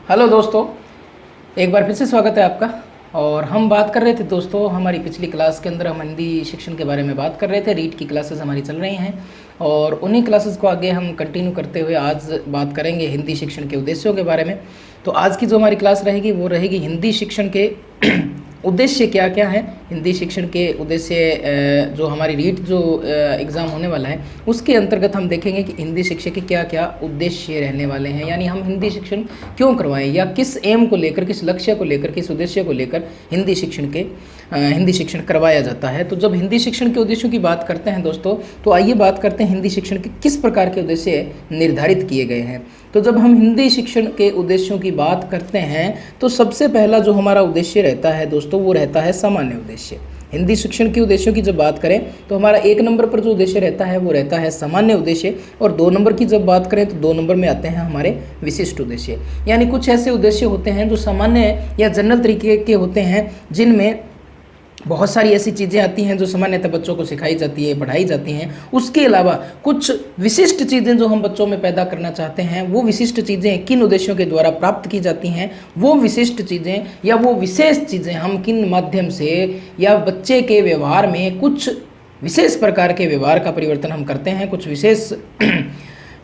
Hello दोस्तों, एक बार फिर से स्वागत है आपका। और हम बात कर रहे थे दोस्तों, हमारी पिछली क्लास के अंदर हम हिंदी शिक्षण के बारे में बात कर रहे थे। रीट की क्लासेस हमारी चल रही हैं और उन्हीं क्लासेस को आगे हम कंटिन्यू करते हुए आज बात करेंगे हिंदी शिक्षण के उद्देश्यों के बारे में। तो आज की जो हमारी क्लास रहेगी वो रहेगी हिंदी शिक्षण के उद्देश्य क्या क्या है। हिंदी शिक्षण के उद्देश्य जो हमारी रीट जो एग्ज़ाम होने वाला है उसके अंतर्गत हम देखेंगे कि हिंदी शिक्षक के क्या क्या उद्देश्य रहने वाले हैं, यानी हम हिंदी शिक्षण क्यों करवाएं या किस एम को लेकर, किस लक्ष्य को लेकर, किस उद्देश्य को लेकर हिंदी शिक्षण करवाया जाता है। तो जब हिंदी शिक्षण के उद्देश्यों की बात करते हैं दोस्तों, तो आइए बात करते हैं हिंदी शिक्षण के किस प्रकार के उद्देश्य निर्धारित किए गए हैं। तो जब हम हिंदी शिक्षण के उद्देश्यों की बात करते हैं तो सबसे पहला जो हमारा उद्देश्य रहता है दोस्तों वो रहता है सामान्य उद्देश्य। हिंदी शिक्षण के उद्देश्यों की जब बात करें तो हमारा 1 नंबर पर जो उद्देश्य रहता है वो रहता है सामान्य उद्देश्य, और 2 नंबर की जब बात करें तो 2 नंबर में आते हैं हमारे विशिष्ट उद्देश्य। यानी कुछ ऐसे उद्देश्य होते हैं जो सामान्य या जनरल तरीके के होते हैं, जिनमें बहुत सारी ऐसी चीज़ें आती हैं जो सामान्यतः बच्चों को सिखाई जाती है, पढ़ाई जाती हैं। उसके अलावा कुछ विशिष्ट चीज़ें जो हम बच्चों में पैदा करना चाहते हैं, वो विशिष्ट चीज़ें किन उद्देश्यों के द्वारा प्राप्त की जाती हैं, वो विशिष्ट चीज़ें या वो विशेष चीज़ें हम किन माध्यम से या बच्चे के व्यवहार में कुछ विशेष प्रकार के व्यवहार का परिवर्तन हम करते हैं, कुछ विशेष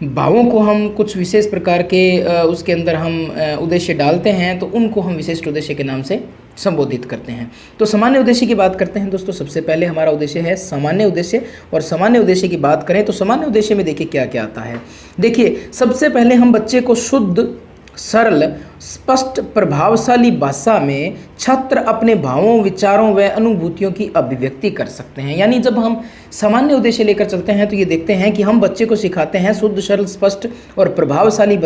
भावों को हम कुछ विशेष प्रकार के उसके अंदर हम उद्देश्य डालते हैं, तो उनको हम विशिष्ट उद्देश्य के नाम से संबोधित करते हैं। तो सामान्य उद्देश्य की बात करते हैं दोस्तों। सबसे पहले हमारा उद्देश्य है सामान्य उद्देश्य, और सामान्य उद्देश्य की बात करें तो सामान्य उद्देश्य में देखिए क्या क्या आता है। देखिए, सबसे पहले हम बच्चे को शुद्ध, सरल, स्पष्ट, प्रभावशाली भाषा में छात्र अपने भावों, विचारों व अनुभूतियों की अभिव्यक्ति कर सकते हैं। यानी जब हम सामान्य उद्देश्य लेकर चलते हैं तो ये देखते हैं कि हम बच्चे को सिखाते हैं शुद्ध, सरल, स्पष्ट और प्रभावशाली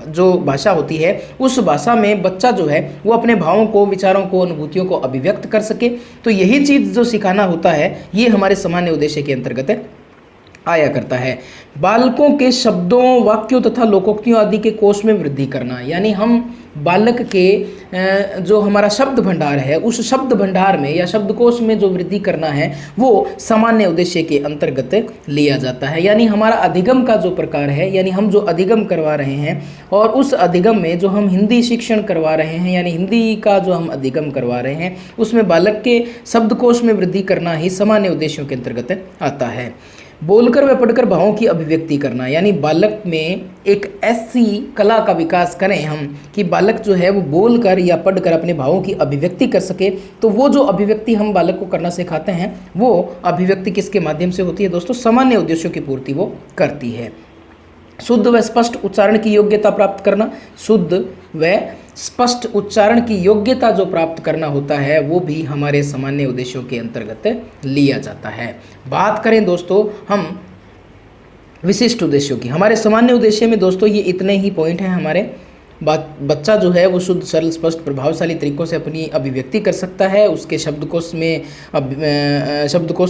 जो भाषा होती है, उस भाषा में बच्चा जो है वो अपने भावों को, विचारों को, अनुभूतियों को अभिव्यक्त कर सके। तो यही चीज़ जो सिखाना होता है ये हमारे सामान्य उद्देश्य के अंतर्गत आया करता है। बालकों के शब्दों, वाक्यों तथा लोकोक्तियों आदि के कोष में वृद्धि करना, यानी हम बालक के जो हमारा शब्द भंडार है उस शब्द भंडार में या शब्दकोश में जो वृद्धि करना है वो सामान्य उद्देश्य के अंतर्गत लिया जाता है। यानी हमारा अधिगम का जो प्रकार है, यानी हम जो अधिगम करवा रहे हैं और उस अधिगम में जो हम हिंदी शिक्षण करवा रहे हैं, यानी हिंदी का जो हम अधिगम करवा रहे हैं उसमें बालक के शब्दकोश में वृद्धि करना ही सामान्य उद्देश्यों के अंतर्गत आता है। बोलकर व पढ़कर भावों की अभिव्यक्ति करना, यानी बालक में एक ऐसी कला का विकास करें हम कि बालक जो है वो बोलकर या पढ़कर अपने भावों की अभिव्यक्ति कर सके। तो वो जो अभिव्यक्ति हम बालक को करना सिखाते हैं वो अभिव्यक्ति किसके माध्यम से होती है दोस्तों? सामान्य उद्देश्यों की पूर्ति वो करती है। शुद्ध व स्पष्ट उच्चारण की योग्यता प्राप्त करना, शुद्ध व स्पष्ट उच्चारण की योग्यता जो प्राप्त करना होता है वो भी हमारे सामान्य उद्देश्यों के अंतर्गत लिया जाता है। बात करें दोस्तों हम विशिष्ट उद्देश्यों की, हमारे सामान्य उद्देश्य में दोस्तों ये इतने ही पॉइंट हैं हमारे। बच्चा जो है वो शुद्ध, सरल, स्पष्ट, प्रभावशाली तरीकों से अपनी अभिव्यक्ति कर सकता है, उसके शब्दकोश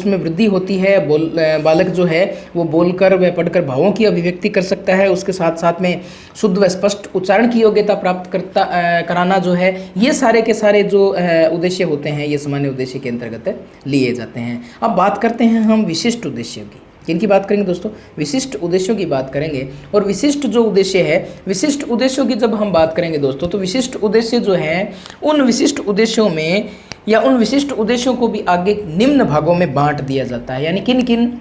में वृद्धि होती है। बालक जो है वो बोलकर व पढ़कर भावों की अभिव्यक्ति कर सकता है, उसके साथ साथ में शुद्ध व स्पष्ट उच्चारण की योग्यता प्राप्त कराना जो है, ये सारे के सारे जो उद्देश्य होते हैं ये सामान्य उद्देश्य के अंतर्गत लिए जाते हैं। अब बात करते हैं हम विशिष्ट उद्देश्यों की। किनकी बात करेंगे दोस्तों? विशिष्ट उद्देश्यों की बात करेंगे। और विशिष्ट जो उद्देश्य है, विशिष्ट उद्देश्यों की जब हम बात करेंगे दोस्तों, तो विशिष्ट उद्देश्य जो है उन विशिष्ट उद्देश्यों में या उन विशिष्ट उद्देश्यों को भी आगे निम्न भागों में बांट दिया जाता है। यानी किन किन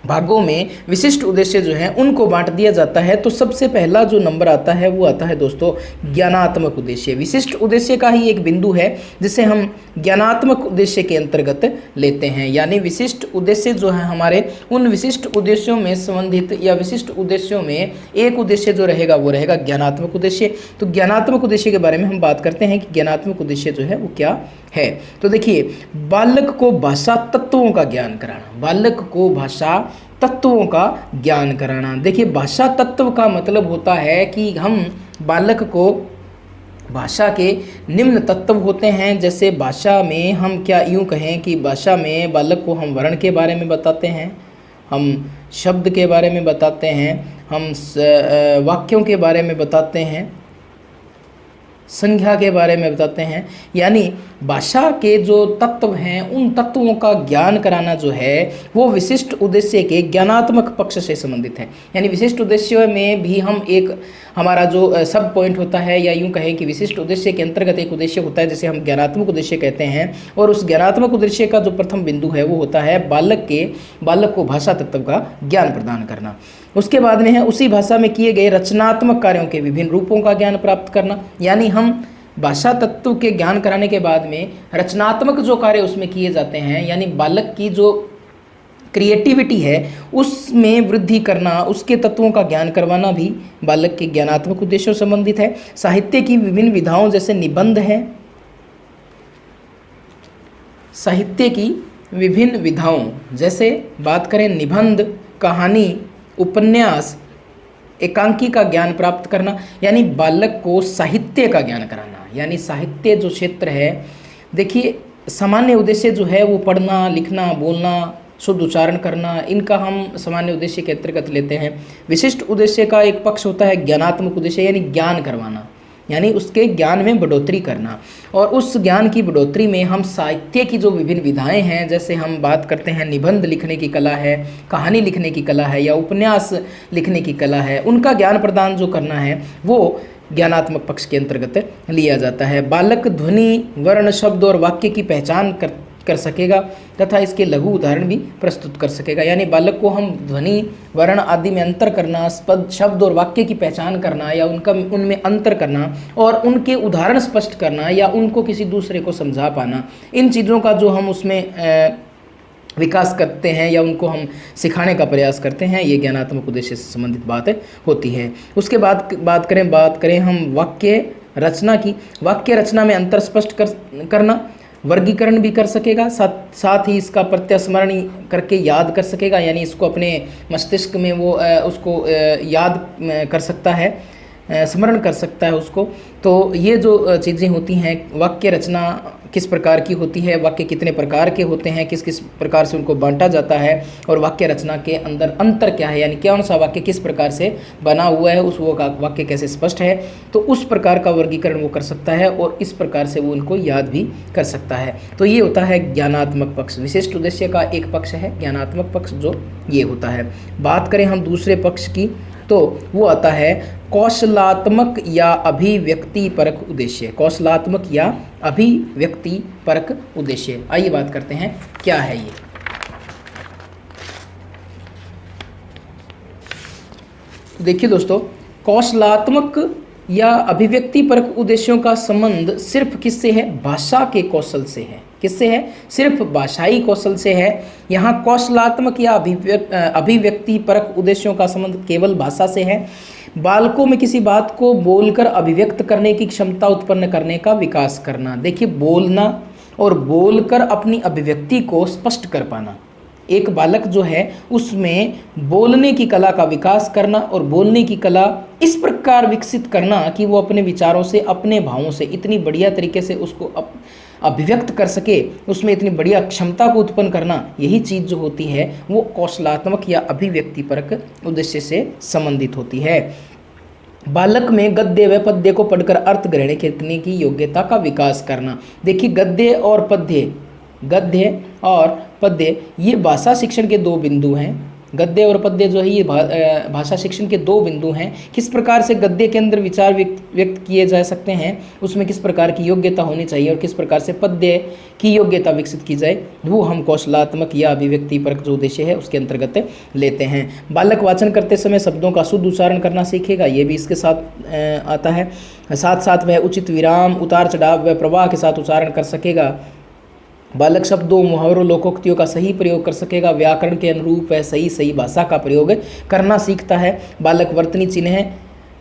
भागों में विशिष्ट उद्देश्य जो हैं उनको बांट दिया जाता है। तो सबसे पहला जो नंबर आता है वो आता है दोस्तों ज्ञानात्मक उद्देश्य। विशिष्ट उद्देश्य का ही एक बिंदु है जिसे हम ज्ञानात्मक उद्देश्य के अंतर्गत लेते हैं। यानी विशिष्ट उद्देश्य जो है हमारे उन विशिष्ट उद्देश्यों में संबंधित या विशिष्ट उद्देश्यों में एक उद्देश्य जो रहेगा वो रहेगा ज्ञानात्मक उद्देश्य। तो ज्ञानात्मक उद्देश्य के बारे में हम बात करते हैं कि ज्ञानात्मक उद्देश्य जो है वो क्या है। तो देखिए, बालक को भाषा तत्वों का ज्ञान कराना, बालक को भाषा तत्वों का ज्ञान कराना। देखिए, भाषा तत्व का मतलब होता है कि हम बालक को भाषा के निम्न तत्व होते हैं। जैसे भाषा में हम क्या यूँ कहें कि भाषा में बालक को हम वर्ण के बारे में बताते हैं, हम शब्द के बारे में बताते हैं, हम वाक्यों के बारे में बताते हैं, संख्या के बारे में बताते हैं। यानी भाषा के जो तत्व हैं उन तत्वों का ज्ञान कराना जो है वो विशिष्ट उद्देश्य के ज्ञानात्मक पक्ष से संबंधित है। यानी विशिष्ट उद्देश्य में भी हम एक हमारा जो सब पॉइंट होता है, या यूं कहें कि विशिष्ट उद्देश्य के अंतर्गत एक उद्देश्य होता है जिसे हम ज्ञानात्मक उद्देश्य कहते हैं। और उस ज्ञानात्मक उद्देश्य का जो प्रथम बिंदु है वो होता है बालक को भाषा तत्व का ज्ञान प्रदान करना। उसके बाद में है उसी भाषा में किए गए रचनात्मक कार्यों के विभिन्न रूपों का ज्ञान प्राप्त करना, यानी हम भाषा तत्व के ज्ञान कराने के बाद में रचनात्मक जो कार्य उसमें किए जाते हैं, यानी बालक की जो क्रिएटिविटी है उसमें वृद्धि करना, उसके तत्वों का ज्ञान करवाना भी बालक के ज्ञानात्मक उद्देश्यों से संबंधित है। साहित्य की विभिन्न विधाओं जैसे निबंध है, साहित्य की विभिन्न विधाओं जैसे बात करें निबंध, कहानी, उपन्यास, एकांकी का ज्ञान प्राप्त करना, यानी बालक को साहित्य का ज्ञान कराना। यानी साहित्य जो क्षेत्र है, देखिए सामान्य उद्देश्य जो है वो पढ़ना, लिखना, बोलना, शुद्ध उच्चारण करना, इनका हम सामान्य उद्देश्य के अंतर्गत लेते हैं। विशिष्ट उद्देश्य का एक पक्ष होता है ज्ञानात्मक उद्देश्य, यानी ज्ञान करवाना, यानी उसके ज्ञान में बढ़ोतरी करना। और उस ज्ञान की बढ़ोतरी में हम साहित्य की जो विभिन्न विधाएं हैं, जैसे हम बात करते हैं निबंध लिखने की कला है, कहानी लिखने की कला है, या उपन्यास लिखने की कला है, उनका ज्ञान प्रदान जो करना है वो ज्ञानात्मक पक्ष के अंतर्गत लिया जाता है। बालक ध्वनि, वर्ण, शब्द और वाक्य की पहचान कर सकेगा तथा इसके लघु उदाहरण भी प्रस्तुत कर सकेगा। यानी बालक को हम ध्वनि, वर्ण आदि में अंतर करना, पद, शब्द और वाक्य की पहचान करना, या उनमें अंतर करना और उनके उदाहरण स्पष्ट करना, या उनको किसी दूसरे को समझा पाना, इन चीज़ों का जो हम उसमें विकास करते हैं या उनको हम सिखाने का प्रयास करते हैं, ये ज्ञानात्मक उद्देश्य से संबंधित बात होती है। उसके बाद बात करें हम वाक्य रचना की। वाक्य रचना में अंतर स्पष्ट करना, वर्गीकरण भी कर सकेगा, साथ ही इसका प्रत्यास्मरण करके याद कर सकेगा, यानी इसको अपने मस्तिष्क में वो उसको याद कर सकता है, स्मरण कर सकता है उसको। तो ये जो चीज़ें होती हैं, वाक्य रचना किस प्रकार की होती है, वाक्य कितने प्रकार के होते हैं, किस किस प्रकार से उनको बांटा जाता है, और वाक्य रचना के अंदर अंतर क्या है, यानी कौन सा वाक्य किस प्रकार से बना हुआ है, उस वो का वाक्य कैसे स्पष्ट है, तो उस प्रकार का वर्गीकरण वो कर सकता है और इस प्रकार से वो उनको याद भी कर सकता है। तो ये होता है ज्ञानात्मक पक्ष। विशिष्ट उद्देश्य का एक पक्ष है ज्ञानात्मक पक्ष, जो ये होता है। बात करें हम दूसरे पक्ष की, तो वो आता है कौशलात्मक या अभिव्यक्ति परक उद्देश्य। कौशलात्मक या अभिव्यक्ति परक उद्देश्य, आइए बात करते हैं क्या है ये। देखिए दोस्तों, कौशलात्मक या अभिव्यक्ति परक उद्देश्यों का संबंध सिर्फ किससे है? भाषा के कौशल से है। किससे है? सिर्फ भाषाई कौशल से है। यहाँ कौशलात्मक या अभिव्यक्ति परक उद्देश्यों का संबंध केवल भाषा से है। बालकों में किसी बात को बोलकर अभिव्यक्त करने की क्षमता उत्पन्न करने का विकास करना। देखिए, बोलना और बोलकर अपनी अभिव्यक्ति को स्पष्ट कर पाना, एक बालक जो है उसमें बोलने की कला का विकास करना और बोलने की कला इस प्रकार विकसित करना कि वो अपने विचारों से, अपने भावों से इतनी बढ़िया तरीके से उसको अभिव्यक्त कर सके, उसमें इतनी बढ़िया क्षमता को उत्पन्न करना, यही चीज़ जो होती है वो कौशलात्मक या अभिव्यक्तिपरक उद्देश्य से संबंधित होती है। बालक में गद्य व पद्य को पढ़कर अर्थ ग्रहण करने की योग्यता का विकास करना। देखिए, गद्य और पद्य ये भाषा शिक्षण के दो बिंदु हैं। गद्य और पद्य जो है ये भाषा शिक्षण के दो बिंदु हैं। किस प्रकार से गद्य के अंदर विचार व्यक्त किए जा सकते हैं, उसमें किस प्रकार की योग्यता होनी चाहिए, और किस प्रकार से पद्य की योग्यता विकसित की जाए, वो हम कौशलात्मक या अभिव्यक्ति परक जो उद्देश्य है उसके अंतर्गत लेते हैं। बालक वाचन करते समय शब्दों का शुद्ध उच्चारण करना सीखेगा, ये भी इसके साथ आता है। साथ साथ वह उचित विराम, उतार चढ़ाव व प्रवाह के साथ उच्चारण कर सकेगा। बालक शब्दों, मुहावरों, लोकोक्तियों का सही प्रयोग कर सकेगा। व्याकरण के अनुरूप वह सही भाषा का प्रयोग करना सीखता है। बालक वर्तनी चिन्ह,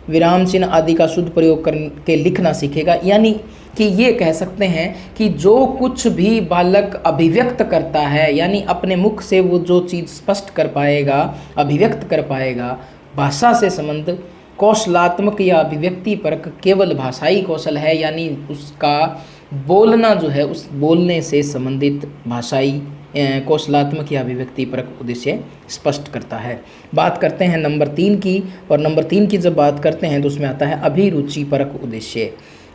विराम चिन्ह आदि का शुद्ध प्रयोग करके लिखना सीखेगा। यानी कि ये कह सकते हैं कि जो कुछ भी बालक अभिव्यक्त करता है, यानी अपने मुख से वो जो चीज़ स्पष्ट कर पाएगा, अभिव्यक्त कर पाएगा, भाषा से संबंध कौशलात्मक या अभिव्यक्ति परक केवल भाषाई कौशल है। यानी उसका बोलना जो है उस बोलने से संबंधित भाषाई कौशलात्मक या अभिव्यक्ति परक उद्देश्य स्पष्ट करता है। बात करते हैं नंबर 3 की, और नंबर 3 की जब बात करते हैं तो उसमें आता है अभिरुचि परक उद्देश्य।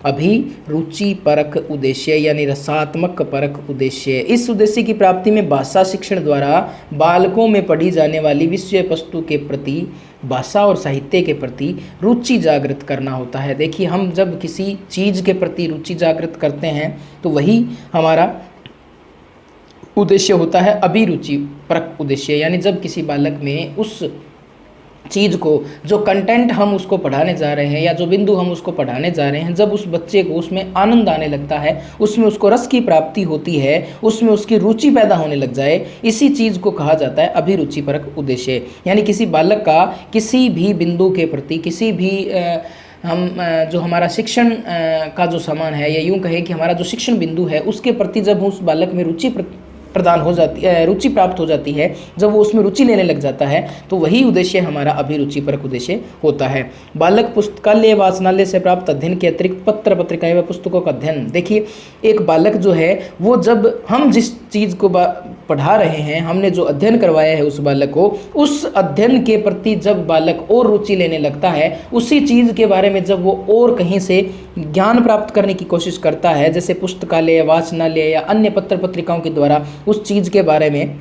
अभिरुचि परक उद्देश्य यानी रसात्मक परक उद्देश्य। इस उद्देश्य की प्राप्ति में भाषा शिक्षण द्वारा बालकों में पढ़ी जाने वाली विषय वस्तु के प्रति, भाषा और साहित्य के प्रति रुचि जागृत करना होता है। देखिए, हम जब किसी चीज़ के प्रति रुचि जागृत करते हैं तो वही हमारा उद्देश्य होता है अभिरुचि परक उद्देश्य। यानी जब किसी बालक में उस चीज़ को, जो कंटेंट हम उसको पढ़ाने जा रहे हैं या जो बिंदु हम उसको पढ़ाने जा रहे हैं, जब उस बच्चे को उसमें आनंद आने लगता है, उसमें उसको रस की प्राप्ति होती है, उसमें उसकी रुचि पैदा होने लग जाए, इसी चीज़ को कहा जाता है अभिरुचि परक उद्देश्य। यानी किसी बालक का किसी भी बिंदु के प्रति, किसी भी हम जो हमारा शिक्षण का जो सामान है, या यूँ कहें कि हमारा जो शिक्षण बिंदु है, उसके प्रति जब उस बालक में रुचि प्रदान हो जाती है, रुचि प्राप्त हो जाती है, जब वो उसमें रुचि लेने लग जाता है, तो वही उद्देश्य हमारा अभिरुचि परक उद्देश्य होता है। बालक पुस्तकालय वाचनालय से प्राप्त अध्ययन के अतिरिक्त पत्र पत्रिकाएं व पुस्तकों का अध्ययन। देखिए, एक बालक जो है वो, जब हम जिस चीज़ को पढ़ा रहे हैं, हमने जो अध्ययन करवाया है उस बालक को, उस अध्ययन के प्रति जब बालक और रुचि लेने लगता है, उसी चीज़ के बारे में जब वो और कहीं से ज्ञान प्राप्त करने की कोशिश करता है, जैसे पुस्तकालय, वाचनालय या अन्य पत्र पत्रिकाओं के द्वारा उस चीज़ के बारे में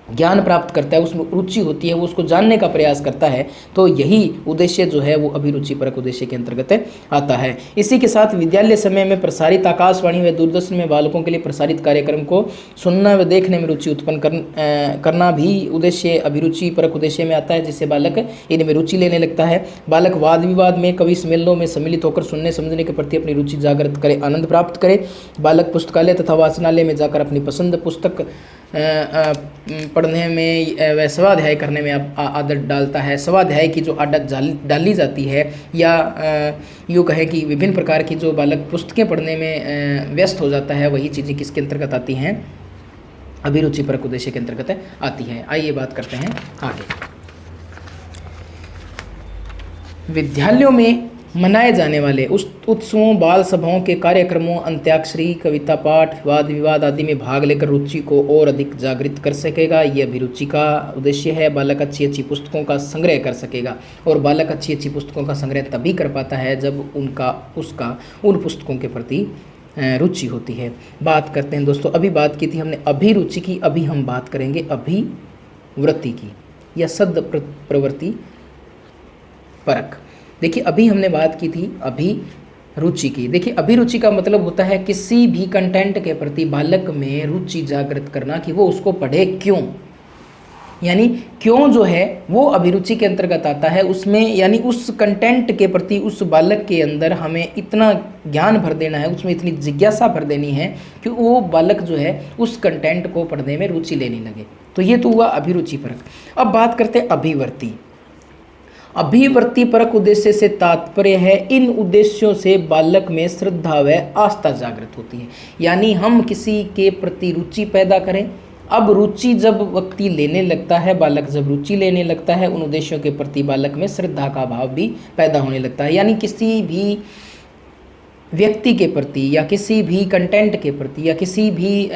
ज्ञान प्राप्त करता है, उसमें रुचि होती है, वो उसको जानने का प्रयास करता है, तो यही उद्देश्य जो है वो अभिरुचि परक उद्देश्य के अंतर्गत आता है। इसी के साथ विद्यालय समय में प्रसारित आकाशवाणी व दूरदर्शन में बालकों के लिए प्रसारित कार्यक्रम को सुनना व देखने में रुचि उत्पन्न करना भी उद्देश्य अभिरुचि परक उद्देश्य में आता है, जिससे बालक इनमें रुचि लेने लगता है। बालक वाद विवाद में, कवि सम्मेलनों में सम्मिलित होकर सुनने समझने के प्रति अपनी रुचि जागृत करे, आनंद प्राप्त करे। बालक पुस्तकालय तथा वाचनालय में जाकर अपनी पसंद पुस्तक पढ़ने में व स्वाध्याय करने में आदत डालता है। स्वाध्याय की जो आदत डाली जाती है, या यूँ कहें कि विभिन्न प्रकार की जो बालक पुस्तकें पढ़ने में व्यस्त हो जाता है, वही चीज़ें किसके अंतर्गत आती हैं? अभिरुचि परक उद्देश्य के अंतर्गत आती हैं। आइए बात करते हैं आगे। विद्यालयों में मनाए जाने वाले उस उत्सवों, बाल सभाओं के कार्यक्रमों, अंत्याक्षरी, कविता पाठ, वाद विवाद आदि में भाग लेकर रुचि को और अधिक जागृत कर सकेगा। ये अभिरुचि का उद्देश्य है। बालक अच्छी अच्छी पुस्तकों का संग्रह कर सकेगा, और बालक अच्छी अच्छी पुस्तकों का संग्रह तभी कर पाता है जब उसका उन पुस्तकों के प्रति रुचि होती है। बात करते हैं दोस्तों, अभी बात की थी हमने अभिरुचि की, अभी हम बात करेंगे अभिवृत्ति की या सद प्रवृत्ति परक। देखिए, अभी हमने बात की थी अभिरुचि की। देखिए, अभिरुचि का मतलब होता है किसी भी कंटेंट के प्रति बालक में रुचि जागृत करना, कि वो उसको पढ़े क्यों, यानी क्यों जो है वो अभिरुचि के अंतर्गत आता है। उसमें यानी उस कंटेंट के प्रति उस बालक के अंदर हमें इतना ज्ञान भर देना है, उसमें इतनी जिज्ञासा भर देनी है कि वो बालक जो है उस कंटेंट को पढ़ने में रुचि लेने लगे। तो ये तो हुआ अभिरुचि परक। अब बात करते हैं अभिवृत्ति। अभिवृत्ति परक उद्देश्य से तात्पर्य है इन उद्देश्यों से बालक में श्रद्धा व आस्था जागृत होती है। यानी हम किसी के प्रति रुचि पैदा करें। अब रुचि जब व्यक्ति लेने लगता है, बालक जब रुचि लेने लगता है, उन उद्देश्यों के प्रति बालक में श्रद्धा का भाव भी पैदा होने लगता है। यानी किसी भी व्यक्ति के प्रति या किसी भी कंटेंट के प्रति या किसी भी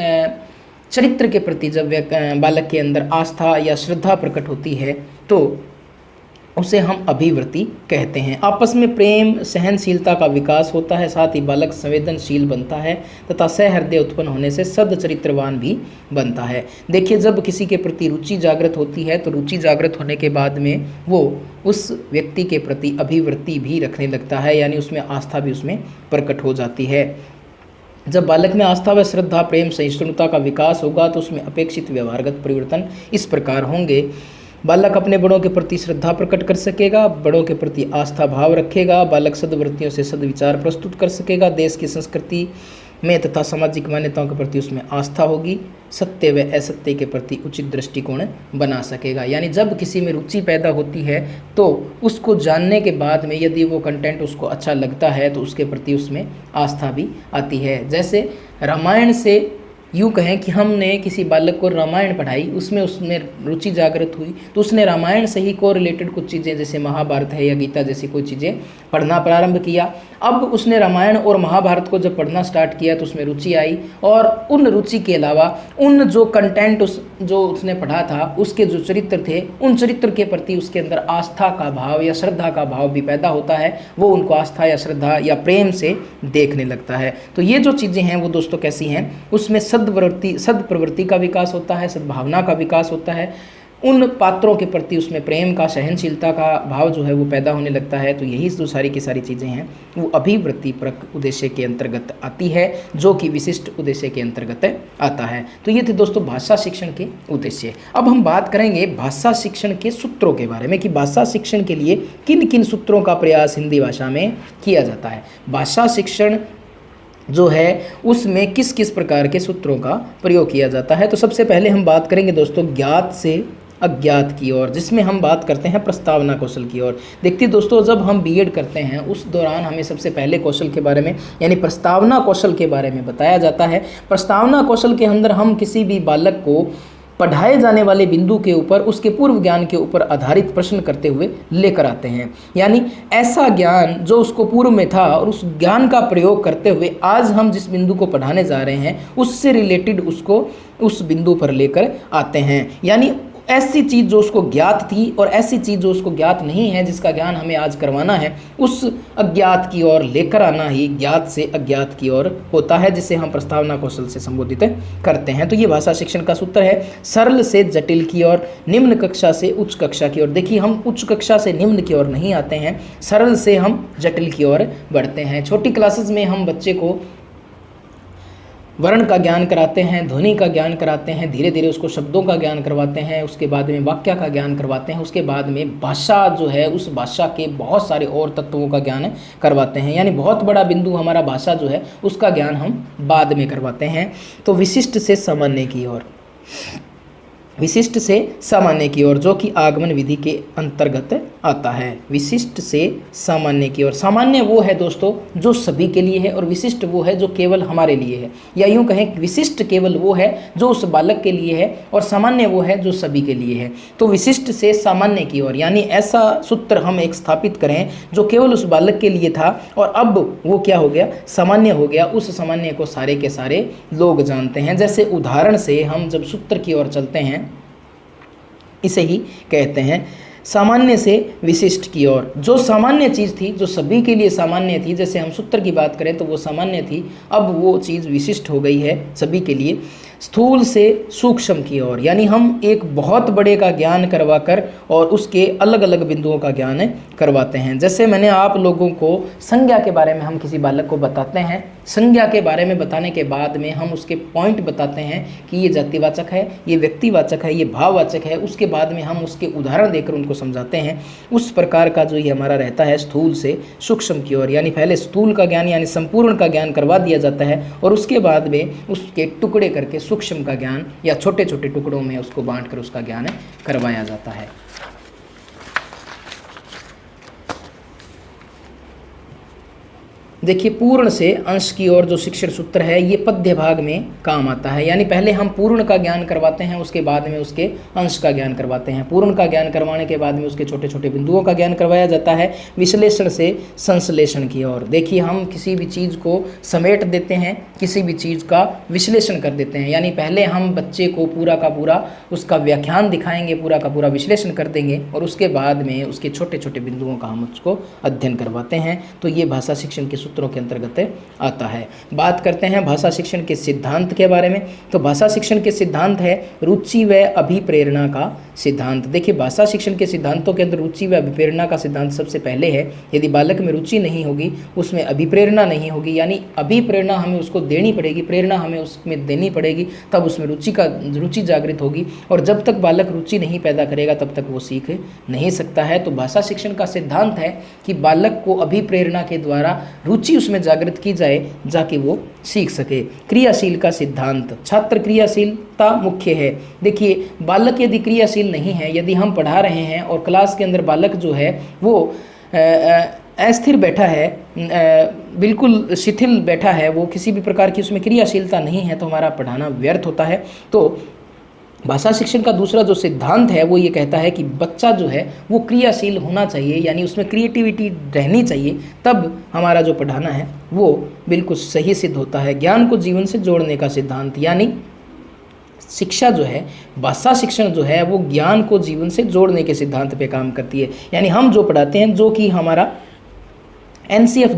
चरित्र के प्रति जब बालक के अंदर आस्था या श्रद्धा प्रकट होती है, तो उसे हम अभिवृत्ति कहते हैं। आपस में प्रेम, सहनशीलता का विकास होता है, साथ ही बालक संवेदनशील बनता है तथा सहृदय उत्पन्न होने से सदचरित्रवान भी बनता है। देखिए, जब किसी के प्रति रुचि जागृत होती है, तो रुचि जागृत होने के बाद में वो उस व्यक्ति के प्रति अभिवृत्ति भी रखने लगता है, यानी उसमें आस्था भी उसमें प्रकट हो जाती है। जब बालक में आस्था व श्रद्धा, प्रेम, सहिष्णुता का विकास होगा, तो उसमें अपेक्षित व्यवहारगत परिवर्तन इस प्रकार होंगे। बालक अपने बड़ों के प्रति श्रद्धा प्रकट कर सकेगा, बड़ों के प्रति आस्था भाव रखेगा, बालक सद्वृत्तियों से सद्विचार प्रस्तुत कर सकेगा, देश की संस्कृति में तथा सामाजिक मान्यताओं के प्रति उसमें आस्था होगी, सत्य व असत्य के प्रति उचित दृष्टिकोण बना सकेगा। यानी जब किसी में रुचि पैदा होती है, तो उसको जानने के बाद में यदि वो कंटेंट उसको अच्छा लगता है, तो उसके प्रति उसमें आस्था भी आती है। जैसे रामायण से यूँ कहें कि हमने किसी बालक को रामायण पढ़ाई, उसमें रुचि जागृत हुई, तो उसने रामायण से ही को रिलेटेड कुछ चीज़ें जैसे महाभारत है या गीता जैसी कोई चीज़ें पढ़ना प्रारंभ किया। अब उसने रामायण और महाभारत को जब पढ़ना स्टार्ट किया, तो उसमें रुचि आई, और उन रुचि के अलावा उन जो कंटेंट जो उसने पढ़ा था उसके जो चरित्र थे उन चरित्र के प्रति उसके अंदर आस्था का भाव या श्रद्धा का भाव भी पैदा होता है, वो उनको आस्था या श्रद्धा या प्रेम से देखने लगता है। तो ये जो चीज़ें हैं वो दोस्तों कैसी हैं, उसमें सद्प्रवृत्ति का विकास होता है, सद्भावना का विकास होता है, उन पात्रों के प्रति उसमें प्रेम का, सहनशीलता का भाव जो है वो पैदा होने लगता है। तो यही जो सारी की सारी चीज़ें हैं वो अभिवृत्तिपरक उद्देश्य के अंतर्गत आती है, जो कि विशिष्ट उद्देश्य के अंतर्गत आता है। तो ये थे दोस्तों भाषा शिक्षण के उद्देश्य। अब हम बात करेंगे भाषा शिक्षण के सूत्रों के बारे में कि भाषा शिक्षण के लिए किन किन सूत्रों का प्रयास हिंदी भाषा में किया जाता है। भाषा शिक्षण जो है उसमें किस किस प्रकार के सूत्रों का प्रयोग किया जाता है। तो सबसे पहले हम बात करेंगे दोस्तों ज्ञात से अज्ञात की ओर, जिसमें हम बात करते हैं प्रस्तावना कौशल की ओर। देखिए दोस्तों, जब हम बीएड करते हैं उस दौरान हमें सबसे पहले कौशल के बारे में यानी प्रस्तावना कौशल के बारे में बताया जाता है। प्रस्तावना कौशल के अंदर हम किसी भी बालक को पढ़ाए जाने वाले बिंदु के ऊपर उसके पूर्व ज्ञान के ऊपर आधारित प्रश्न करते हुए लेकर आते हैं, यानी ऐसा ज्ञान जो उसको पूर्व में था और उस ज्ञान का प्रयोग करते हुए आज हम जिस बिंदु को पढ़ाने जा रहे हैं उससे रिलेटेड उसको उस बिंदु पर लेकर आते हैं। यानी ऐसी चीज़ जो उसको ज्ञात थी और ऐसी चीज़ जो उसको ज्ञात नहीं है जिसका ज्ञान हमें आज करवाना है, उस अज्ञात की ओर लेकर आना ही ज्ञात से अज्ञात की ओर होता है, जिसे हम प्रस्तावना कौशल से संबोधित करते हैं। तो ये भाषा शिक्षण का सूत्र है, सरल से जटिल की ओर, निम्न कक्षा से उच्च कक्षा की ओर। देखिए हम उच्च कक्षा से निम्न की ओर नहीं आते हैं, सरल से हम जटिल की ओर बढ़ते हैं। छोटी क्लासेस में हम बच्चे को वर्ण का ज्ञान कराते हैं, ध्वनि का ज्ञान कराते हैं, धीरे धीरे उसको शब्दों का ज्ञान करवाते हैं, उसके बाद में वाक्य का ज्ञान करवाते हैं, उसके बाद में भाषा जो है उस भाषा के बहुत सारे और तत्वों का ज्ञान करवाते हैं। यानी बहुत बड़ा बिंदु हमारा भाषा जो है उसका ज्ञान हम बाद में करवाते हैं। तो विशिष्ट से सामान्य की ओर, विशिष्ट से सामान्य की ओर, जो कि आगमन विधि के अंतर्गत आता है। विशिष्ट से सामान्य की ओर, सामान्य वो है दोस्तों जो सभी के लिए है और विशिष्ट वो है जो केवल हमारे लिए है, या यूं कहें विशिष्ट केवल वो है जो उस बालक के लिए है और सामान्य वो है जो सभी के लिए है। तो विशिष्ट से सामान्य की ओर, यानी ऐसा सूत्र हम एक स्थापित करें जो केवल उस बालक के लिए था और अब वो क्या हो गया, सामान्य हो गया। उस सामान्य को सारे के सारे लोग जानते हैं। जैसे उदाहरण से हम जब सूत्र की ओर चलते हैं, इसे ही कहते हैं सामान्य से विशिष्ट की ओर। जो सामान्य चीज़ थी, जो सभी के लिए सामान्य थी, जैसे हम सूत्र की बात करें तो वो सामान्य थी, अब वो चीज़ विशिष्ट हो गई है सभी के लिए। स्थूल से सूक्ष्म की ओर, यानी हम एक बहुत बड़े का ज्ञान करवाकर और उसके अलग अलग बिंदुओं का ज्ञान करवाते हैं। जैसे मैंने आप लोगों को संज्ञा के बारे में हम किसी बालक को बताते हैं, संज्ञा के बारे में बताने के बाद में हम उसके पॉइंट बताते हैं कि ये जातिवाचक है, ये व्यक्तिवाचक है, ये भाववाचक है, उसके बाद में हम उसके उदाहरण देकर उनको समझाते हैं। उस प्रकार का जो ये हमारा रहता है स्थूल से सूक्ष्म की ओर, यानी पहले स्थूल का ज्ञान यानी संपूर्ण का ज्ञान करवा दिया जाता है और उसके बाद में उसके टुकड़े करके सूक्ष्म का ज्ञान या छोटे छोटे टुकड़ों में उसको बांटकर उसका ज्ञान करवाया जाता है। देखिए पूर्ण से अंश की ओर जो शिक्षण सूत्र है ये पद्य भाग में काम आता है, यानी पहले हम पूर्ण का ज्ञान करवाते हैं, उसके बाद में उसके अंश का ज्ञान करवाते हैं। पूर्ण का ज्ञान करवाने के बाद में उसके छोटे छोटे बिंदुओं का ज्ञान करवाया जाता है। विश्लेषण से संश्लेषण की ओर, देखिए हम किसी भी चीज़ को समेट देते हैं, किसी भी चीज़ का विश्लेषण कर देते हैं, यानी पहले हम बच्चे को पूरा का पूरा उसका व्याख्यान दिखाएंगे, पूरा का पूरा विश्लेषण कर देंगे और उसके बाद में उसके छोटे छोटे बिंदुओं का हम उसको अध्ययन करवाते हैं। तो ये भाषा शिक्षण के सूत्रों के अंतर्गत आता है। बात करते हैं भाषा शिक्षण के सिद्धांत के बारे में। तो भाषा शिक्षण के सिद्धांत है रुचि व अभिप्रेरणा का सिद्धांत। देखिए भाषा शिक्षण के सिद्धांतों के अंदर रुचि व अभिप्रेरणा का सिद्धांत सबसे पहले है। यदि बालक में रुचि नहीं होगी, उसमें अभिप्रेरणा नहीं होगी, यानी अभिप्रेरणा हमें उसको देनी पड़ेगी, प्रेरणा हमें उसमें देनी पड़ेगी, तब उसमें रुचि जागृत होगी। और जब तक बालक रुचि नहीं पैदा करेगा तब तक वो सीख नहीं सकता है। तो भाषा शिक्षण का सिद्धांत है कि बालक को अभिप्रेरणा के द्वारा रुचि उसमें जागृत की जाए, जाके वो सीख सके। क्रियाशील का सिद्धांत, छात्र क्रियाशीलता मुख्य है। देखिए बालक यदि क्रियाशील नहीं है, यदि हम पढ़ा रहे हैं और क्लास के अंदर बालक जो है वो अस्थिर बैठा है, बिल्कुल शिथिल बैठा है, वो किसी भी प्रकार की उसमें क्रियाशीलता नहीं है, तो हमारा पढ़ाना व्यर्थ होता है। तो भाषा शिक्षण का दूसरा जो सिद्धांत है वो ये कहता है कि बच्चा जो है वो क्रियाशील होना चाहिए, यानी उसमें क्रिएटिविटी रहनी चाहिए, तब हमारा जो पढ़ाना है वो बिल्कुल सही सिद्ध होता है। ज्ञान को जीवन से जोड़ने का सिद्धांत, यानी शिक्षा जो है, भाषा शिक्षण जो है वो ज्ञान को जीवन से जोड़ने के सिद्धांत पे काम करती है। यानी हम जो पढ़ाते हैं, जो कि हमारा NCF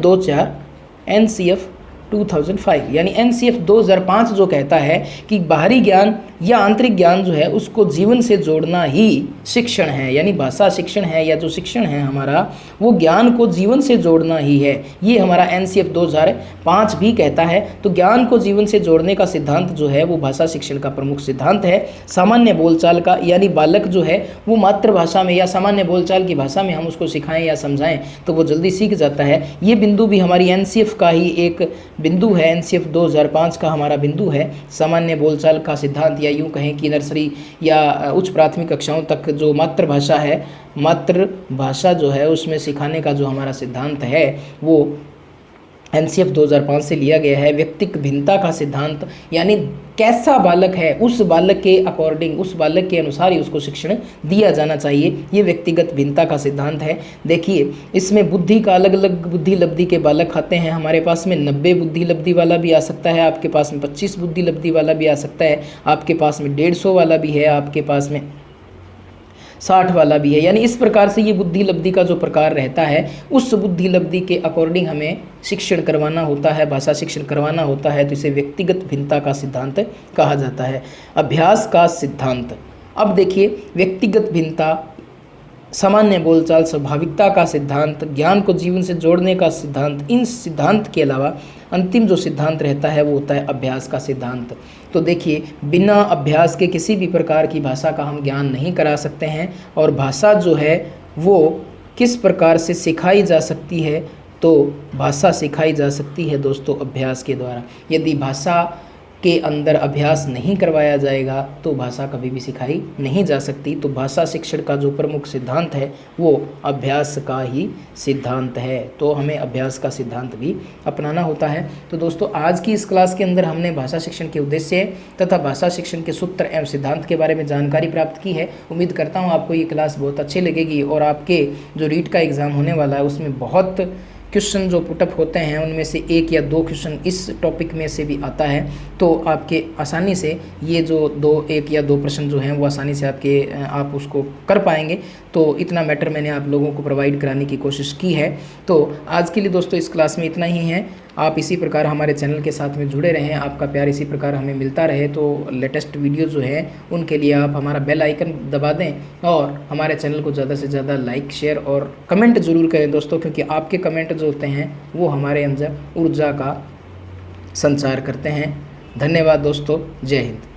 2005 यानी NCF 2005 जो कहता है कि बाहरी ज्ञान या आंतरिक ज्ञान जो है उसको जीवन से जोड़ना ही शिक्षण है। यानी भाषा शिक्षण है या जो शिक्षण है हमारा, वो ज्ञान को जीवन से जोड़ना ही है। ये हमारा NCF 2005 भी कहता है। तो ज्ञान को जीवन से जोड़ने का सिद्धांत जो है वो भाषा शिक्षण का प्रमुख सिद्धांत है। सामान्य बोलचाल का, यानी बालक जो है वो मातृभाषा में या सामान्य बोलचाल की भाषा में हम उसको सिखाएं या समझाएं तो वो जल्दी सीख जाता है। ये बिंदु भी हमारी NCF का ही एक बिंदु है। NCF 2005 का हमारा बिंदु है सामान्य बोलचाल का सिद्धांत, या यूँ कहें कि नर्सरी या उच्च प्राथमिक कक्षाओं तक जो मातृभाषा है, मातृभाषा जो है उसमें सिखाने का जो हमारा सिद्धांत है वो NCF 2005 से लिया गया है। व्यक्तिक भिन्नता का सिद्धांत, यानी कैसा बालक है उस बालक के अकॉर्डिंग, उस बालक के अनुसार ही उसको शिक्षण दिया जाना चाहिए। ये व्यक्तिगत भिन्नता का सिद्धांत है। देखिए इसमें बुद्धि का अलग अलग बुद्धि लब्धि के बालक आते हैं। हमारे पास में 90 बुद्धि लब्धि वाला भी आ सकता है, आपके पास में 25 बुद्धि लब्धि वाला भी आ सकता है, आपके पास में 150 वाला भी है, आपके पास में 60 वाला भी है। यानी इस प्रकार से ये बुद्धि लब्धि का जो प्रकार रहता है, उस बुद्धि लब्धि के अकॉर्डिंग हमें शिक्षण करवाना होता है, भाषा शिक्षण करवाना होता है। तो इसे व्यक्तिगत भिन्नता का सिद्धांत कहा जाता है। अभ्यास का सिद्धांत, अब देखिए व्यक्तिगत भिन्नता, सामान्य बोलचाल, स्वाभाविकता का सिद्धांत, ज्ञान को जीवन से जोड़ने का सिद्धांत, इन सिद्धांत के अलावा अंतिम जो सिद्धांत रहता है वो होता है अभ्यास का सिद्धांत। तो देखिए बिना अभ्यास के किसी भी प्रकार की भाषा का हम ज्ञान नहीं करा सकते हैं। और भाषा जो है वो किस प्रकार से सिखाई जा सकती है, तो भाषा सिखाई जा सकती है दोस्तों अभ्यास के द्वारा। यदि भाषा के अंदर अभ्यास नहीं करवाया जाएगा तो भाषा कभी भी सिखाई नहीं जा सकती। तो भाषा शिक्षण का जो प्रमुख सिद्धांत है वो अभ्यास का ही सिद्धांत है। तो हमें अभ्यास का सिद्धांत भी अपनाना होता है। तो दोस्तों आज की इस क्लास के अंदर हमने भाषा शिक्षण के उद्देश्य तथा भाषा शिक्षण के सूत्र एवं सिद्धांत के बारे में जानकारी प्राप्त की है। उम्मीद करता हूँ आपको ये क्लास बहुत अच्छी लगेगी और आपके जो रीट का एग्ज़ाम होने वाला है उसमें बहुत क्वेश्चन जो पुटअप होते हैं उनमें से 1 या 2 क्वेश्चन इस टॉपिक में से भी आता है। तो आपके आसानी से ये जो 1 या 2 प्रश्न जो हैं वो आसानी से आप उसको कर पाएंगे। तो इतना मैटर मैंने आप लोगों को प्रोवाइड कराने की कोशिश की है। तो आज के लिए दोस्तों इस क्लास में इतना ही है। आप इसी प्रकार हमारे चैनल के साथ में जुड़े रहें, आपका प्यार इसी प्रकार हमें मिलता रहे। तो लेटेस्ट वीडियो जो है उनके लिए आप हमारा बेल आइकन दबा दें और हमारे चैनल को ज़्यादा से ज़्यादा लाइक, शेयर और कमेंट ज़रूर करें दोस्तों, क्योंकि आपके कमेंट जो होते हैं वो हमारे अंदर ऊर्जा का संचार करते हैं। धन्यवाद दोस्तों, जय हिंद।